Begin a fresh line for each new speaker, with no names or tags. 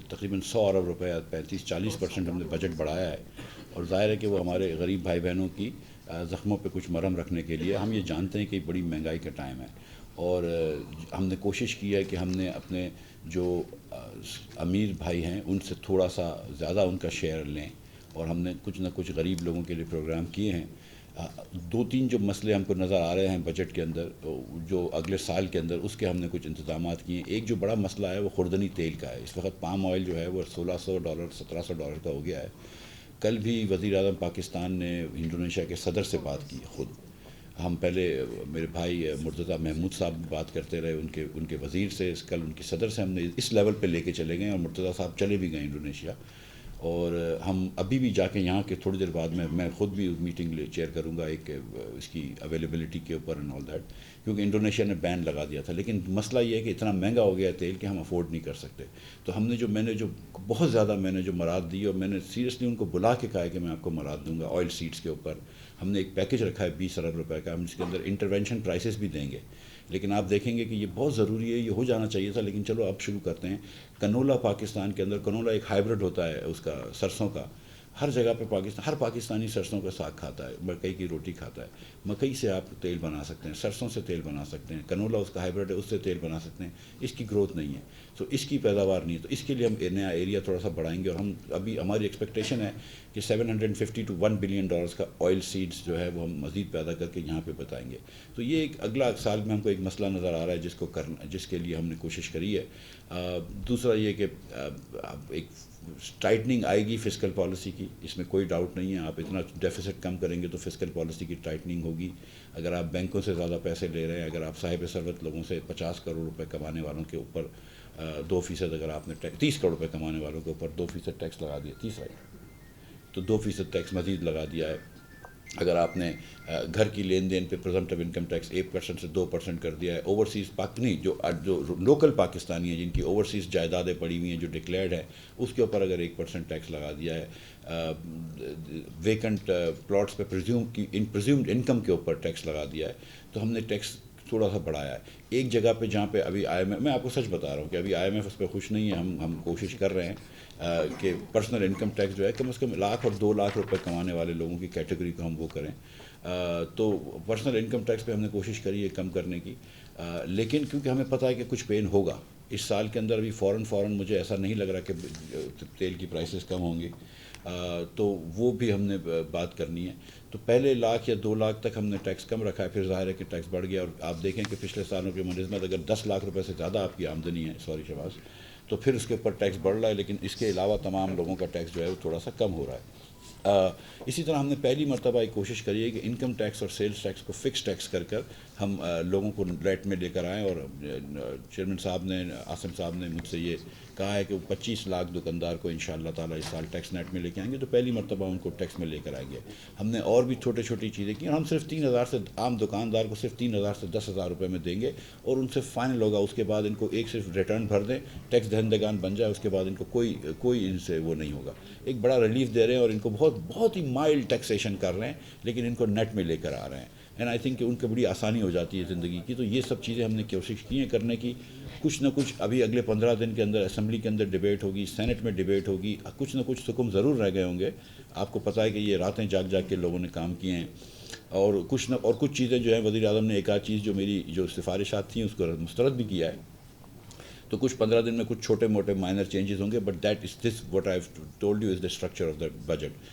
تقریباً 100 ارب روپے 35-40% ہم نے بجٹ بڑھایا ہے، اور ظاہر ہے کہ وہ ہمارے غریب بھائی بہنوں کی زخموں پہ کچھ مرہم رکھنے کے لیے. ہم یہ جانتے ہیں کہ بڑی مہنگائی کا ٹائم ہے، اور ہم نے کوشش کی ہے کہ ہم نے اپنے جو امیر بھائی ہیں ان سے تھوڑا سا زیادہ ان کا شیئر لیں، اور ہم نے کچھ نہ کچھ غریب لوگوں کے لیے پروگرام کیے ہیں. 2-3 جو مسئلے ہم کو نظر آ رہے ہیں بجٹ کے اندر، جو اگلے سال کے اندر اس کے ہم نے کچھ انتظامات کیے ہیں. ایک جو بڑا مسئلہ ہے وہ خوردنی تیل کا ہے. اس وقت پام آئل جو ہے وہ $1600 $1700 کا ہو گیا ہے. کل بھی وزیر اعظم پاکستان نے انڈونیشیا کے صدر سے بات کی خود. ہم پہلے میرے بھائی مرتضیٰ محمود صاحب بات کرتے رہے ان کے وزیر سے، کل ان کی صدر سے ہم نے اس لیول پہ لے کے چلے گئے، اور مرتضیٰ صاحب چلے بھی گئے انڈونیشیا. اور ہم ابھی بھی جا کے یہاں کے تھوڑی دیر بعد میں خود بھی میٹنگ چیئر کروں گا ایک اس کی اویلیبلٹی کے اوپر اینڈ آل دیٹ، کیونکہ انڈونیشیا نے بین لگا دیا تھا. لیکن مسئلہ یہ ہے کہ اتنا مہنگا ہو گیا ہے تیل کہ ہم افورڈ نہیں کر سکتے. تو میں نے جو بہت زیادہ مراد دی، اور میں نے سیریسلی ان کو بلا کے کہا ہے کہ میں آپ کو مراد دوں گا آئل سیڈس کے اوپر. ہم نے ایک پیکج رکھا ہے 20 ارب روپے کا، ہم اس کے اندر انٹرونشن پرائسز بھی دیں گے. لیکن آپ دیکھیں گے کہ یہ بہت ضروری ہے، یہ ہو جانا چاہیے تھا، لیکن چلو اب شروع کرتے ہیں. کنولا پاکستان کے اندر، کنولا ایک ہائیبرڈ ہوتا ہے اس کا سرسوں کا. ہر جگہ پہ ہر پاکستانی سرسوں کا ساگ کھاتا ہے، مکئی کی روٹی کھاتا ہے. مکئی سے آپ تیل بنا سکتے ہیں، سرسوں سے تیل بنا سکتے ہیں. کنولا اس کا ہائیبرڈ ہے، اس سے تیل بنا سکتے ہیں. اس کی گروتھ نہیں ہے، تو اس کی پیداوار نہیں ہے. تو اس کے لیے ہم نیا ایریا تھوڑا سا بڑھائیں گے، اور ہم ابھی ہماری ایکسپیکٹیشن ہے کہ $750 to $1 billion کا آئل سیڈس جو ہے وہ ہم مزید پیدا کر کے یہاں پہ بتائیں گے. تو یہ ایک اگلا سال میں ہم کو ایک مسئلہ نظر آ رہا ہے جس کے لیے ہم نے کوشش کری ہے. دوسرا یہ کہ ایک ٹائٹننگ آئے گی فسکل پالیسی کی، اس میں کوئی ڈاؤٹ نہیں ہے. آپ اتنا ڈیفیسٹ کم کریں گے تو فسکل پالیسی کی ٹائٹننگ ہوگی. اگر آپ بینکوں سے زیادہ پیسے لے رہے ہیں، اگر آپ صاحب ثروت لوگوں سے 50 کروڑ روپے کمانے والوں کے اوپر 2%، اگر آپ نے 30 کروڑ روپے کمانے والوں کے اوپر 2% ٹیکس لگا دیا، 30 تو 2% ٹیکس مزید لگا دیا ہے. اگر آپ نے گھر کی لین دین پہ پرزمپٹیو انکم ٹیکس 1% سے 2% کر دیا ہے. اوورسیز جو لوکل پاکستانی ہیں جن کی اوورسیز جائیدادیں پڑی ہوئی ہیں جو ڈکلیئرڈ ہے، اس کے اوپر اگر 1% ٹیکس لگا دیا ہے. ویکنٹ پلاٹس پہ پرزیومڈ انکم کے اوپر ٹیکس لگا دیا ہے. تو ہم نے ٹیکس تھوڑا سا بڑھایا ہے. ایک جگہ پہ جہاں پہ ابھی میں آپ کو سچ بتا رہا ہوں کہ ابھی IMF اس پہ خوش نہیں ہے. ہم کوشش کر رہے ہیں کہ پرسنل انکم ٹیکس جو ہے کم از کم 1 لاکھ اور 2 لاکھ روپے کمانے والے لوگوں کی کیٹیگری کو ہم وہ کریں. تو پرسنل انکم ٹیکس پہ ہم نے کوشش کری ہے کم کرنے کی. لیکن کیونکہ ہمیں پتہ ہے کہ کچھ پین ہوگا اس سال کے اندر. ابھی فوراً مجھے ایسا نہیں لگ رہا کہ تیل کی پرائسز کم ہوں گی، تو وہ بھی ہم نے بات کرنی ہے. تو پہلے 1 لاکھ یا 2 لاکھ تک ہم نے ٹیکس کم رکھا ہے، پھر ظاہر ہے کہ ٹیکس بڑھ گیا. اور آپ دیکھیں کہ پچھلے سالوں کے منسبت اگر 10 لاکھ روپے سے زیادہ آپ کی آمدنی ہے، شباز، تو پھر اس کے اوپر ٹیکس بڑھ رہا ہے. لیکن اس کے علاوہ تمام لوگوں کا ٹیکس جو ہے وہ تھوڑا سا کم ہو رہا ہے. اسی طرح ہم نے پہلی مرتبہ ایک کوشش کری ہے کہ انکم ٹیکس اور سیلز ٹیکس کو فکس ٹیکس کر ہم لوگوں کو ریٹ میں لے کر آئیں. اور چیئرمین صاحب نے، عاصم صاحب نے مجھ سے یہ کہا ہے کہ وہ 25 لاکھ دکاندار کو انشاءاللہ تعالیٰ اس سال ٹیکس نیٹ میں لے کے آئیں گے. تو پہلی مرتبہ ان کو ٹیکس میں لے کر آئیں گے. ہم نے اور بھی چھوٹی چیزیں کی، اور ہم صرف 3,000 سے عام دکاندار کو صرف 3,000 سے 10,000 روپے میں دیں گے، اور ان سے فائنل ہوگا. اس کے بعد ان کو ایک صرف ریٹرن بھر دیں، ٹیکس دہندگان بن جائے، اس کے بعد ان کو کوئی ان سے وہ نہیں ہوگا. ایک بڑا ریلیف دے رہے ہیں، اور ان کو بہت ہی مائلڈ ٹیکسیشن کر رہے ہیں، لیکن ان کو نیٹ میں لے کر آ رہے ہیں. اینڈ آئی تھنک کہ ان کو بڑی آسانی ہو جاتی ہے زندگی کی. تو یہ سب چیزیں ہم نے کوشش کی ہیں کرنے کی. کچھ نہ کچھ ابھی اگلے 15 دن کے اندر اسمبلی کے اندر ڈیبیٹ ہوگی، سینٹ میں ڈیبیٹ ہوگی. کچھ نہ کچھ سکم ضرور رہ گئے ہوں گے. آپ کو پتہ ہے کہ یہ راتیں جاگ کے لوگوں نے کام کیے ہیں. اور کچھ چیزیں جو ہیں وزیر اعظم نے ایک آدھ چیز جو میری جو سفارشات تھیں اس کو مسترد بھی کیا ہے. تو کچھ 15 دن میں کچھ چھوٹے موٹے مائنر چینجز ہوں گے. But that is this what I have told you is the structure of the budget.